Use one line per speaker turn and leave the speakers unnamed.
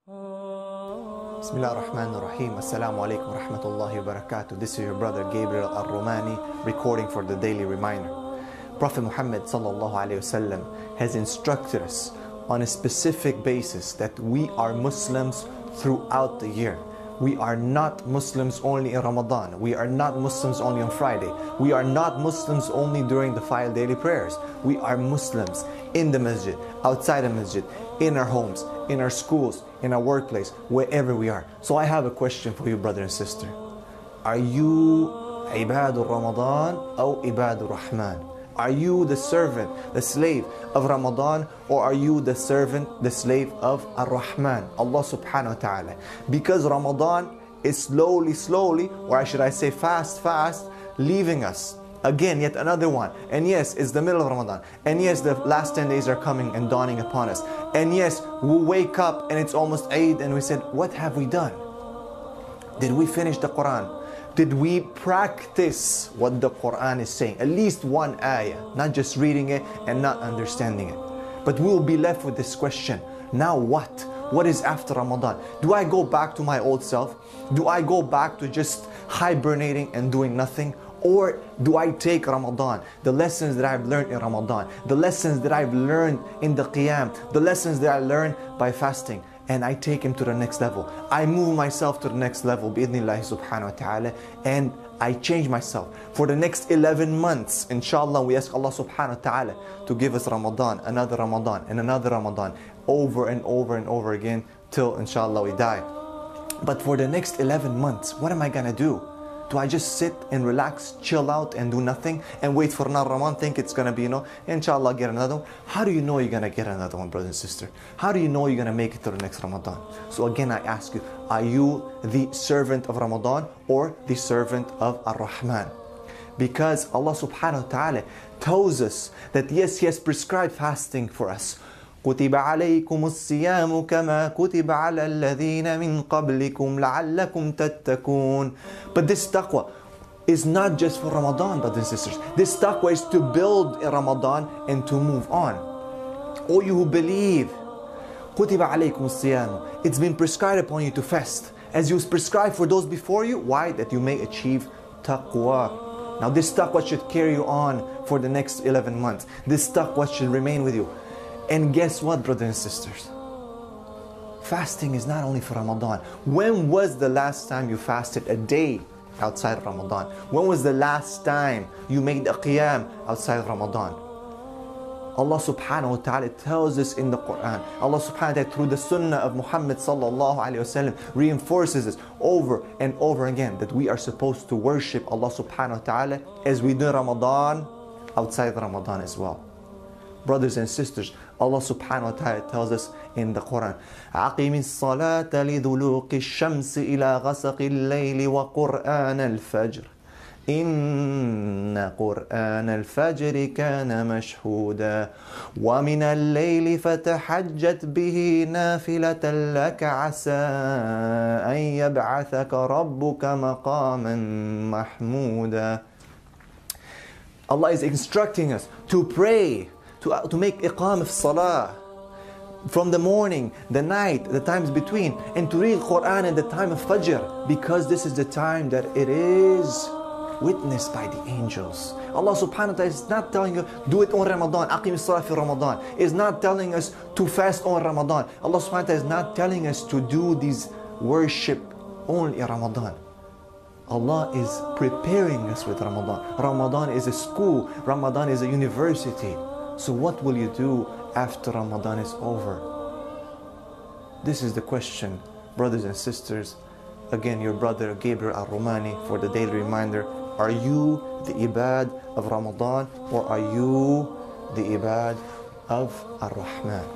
Bismillah ar-Rahman ar-Rahim. Assalamu alaikum warahamathullahi wabarkatahu. This is your brother Gabriel al-Romani recording for the daily reminder. Prophet Muhammad SAW has instructed us on a specific basis that we are Muslims throughout the year. We are not Muslims only in Ramadan. We are not Muslims only on Friday. We are not Muslims only during the 5 daily prayers. We are Muslims in the masjid, outside the masjid, in our homes, in our schools, in our workplace, wherever we are. So I have a question for you, brother and sister. Are you ABDUL Ramadan or ABDUL Rahman? Are you the servant, the slave of Ramadan, or are you the servant, the slave of Ar-Rahman, Allah subhanahu wa ta'ala? Because Ramadan is slowly, or should I say fast, leaving us. Again, yet another one. And yes, it's the middle of Ramadan. And yes, the last 10 days are coming and dawning upon us. And yes, we wake up and it's almost Eid and we said, what have we done? Did we finish the Quran? Did we practice what the Quran is saying? At least one ayah, not just reading it and not understanding it. But we'll be left with this question. Now what? What is after Ramadan? Do I go back to my old self? Do I go back to just hibernating and doing nothing? Or do I take Ramadan, the lessons that I've learned in Ramadan, the lessons that I've learned in the Qiyam, the lessons that I learned by fasting, and I take him to the next level. I move myself to the next level, bi'idhnillahi subhanahu wa ta'ala, and I change myself. For the next 11 months, Insha'Allah, we ask Allah subhanahu wa ta'ala to give us Ramadan, another Ramadan, and another Ramadan, over and over and over again, till Insha'Allah we die. But for the next 11 months, what am I gonna do? Do I just sit and relax, chill out and do nothing and wait for another Ramadan, think it's going to be, Inshallah get another one? How do you know you're going to get another one, brother and sister? How do you know you're going to make it to the next Ramadan? So again, I ask you, are you the servant of Ramadan or the servant of Ar-Rahman? Because Allah subhanahu wa ta'ala tells us that yes, He has prescribed fasting for us. كُتِبَ عَلَيْكُمُ الصِّيَامُ كَمَا كُتِبَ عَلَى الَّذِينَ مِنْ قَبْلِكُمْ لَعَلَّكُمْ تَتَّقُونَ. But this taqwa is not just for Ramadan, brothers and sisters. This taqwa is to build in Ramadan and to move on. All you who believe, كُتِبَ عَلَيْكُمُ الصِّيَامُ. It's been prescribed upon you to fast, as you prescribed for those before you. Why? That you may achieve taqwa. Now this taqwa should carry you on for the next 11 months. This taqwa should remain with you. And guess what, brothers and sisters? Fasting is not only for Ramadan. When was the last time you fasted a day outside of Ramadan? When was the last time you made a qiyam outside of Ramadan? Allah subhanahu wa ta'ala tells us in the Quran. Allah subhanahu wa ta'ala through the sunnah of Muhammad sallallahu alayhi wa sallam reinforces us over and over again that we are supposed to worship Allah subhanahu wa ta'ala as we do Ramadan, outside of Ramadan as well. Brothers and sisters, Allah subhanahu wa ta'ala tells us in the Quran, أَقِمِ الصَّلَاةَ لِذُلُوقِ الشَّمْسِ إِلَى غَسَقِ اللَّيْلِ وَقُرْآنَ الْفَجْرِ إِنَّ قُرْآنَ الْفَجْرِ كَانَ مَشْهُودًا وَمِنَ اللَّيْلِ فَتَحَجَّتْ بِهِ نَافِلَةً لَكَ عَسَىٰ أَن يَبْعَثَكَ رَبُّكَ مَقَامًا مَحْمُودًا. Allah is instructing us to pray, to make iqam of salah from the morning, the night, the times between, and to read Quran at the time of Fajr, because this is the time that it is witnessed by the angels. Allah subhanahu wa ta'ala is not telling you do it on Ramadan, aqim salah fi Ramadan. Is not telling us to fast on Ramadan. Allah subhanahu wa ta'ala is not telling us to do these worship only in Ramadan. Allah is preparing us with Ramadan. Ramadan is a school. Ramadan is a university. So what will you do after Ramadan is over? This is the question, brothers and sisters. Again, your brother Gabriel al-Romani for the daily reminder. Are you the ibad of Ramadan or are you the ibad of Ar-Rahman?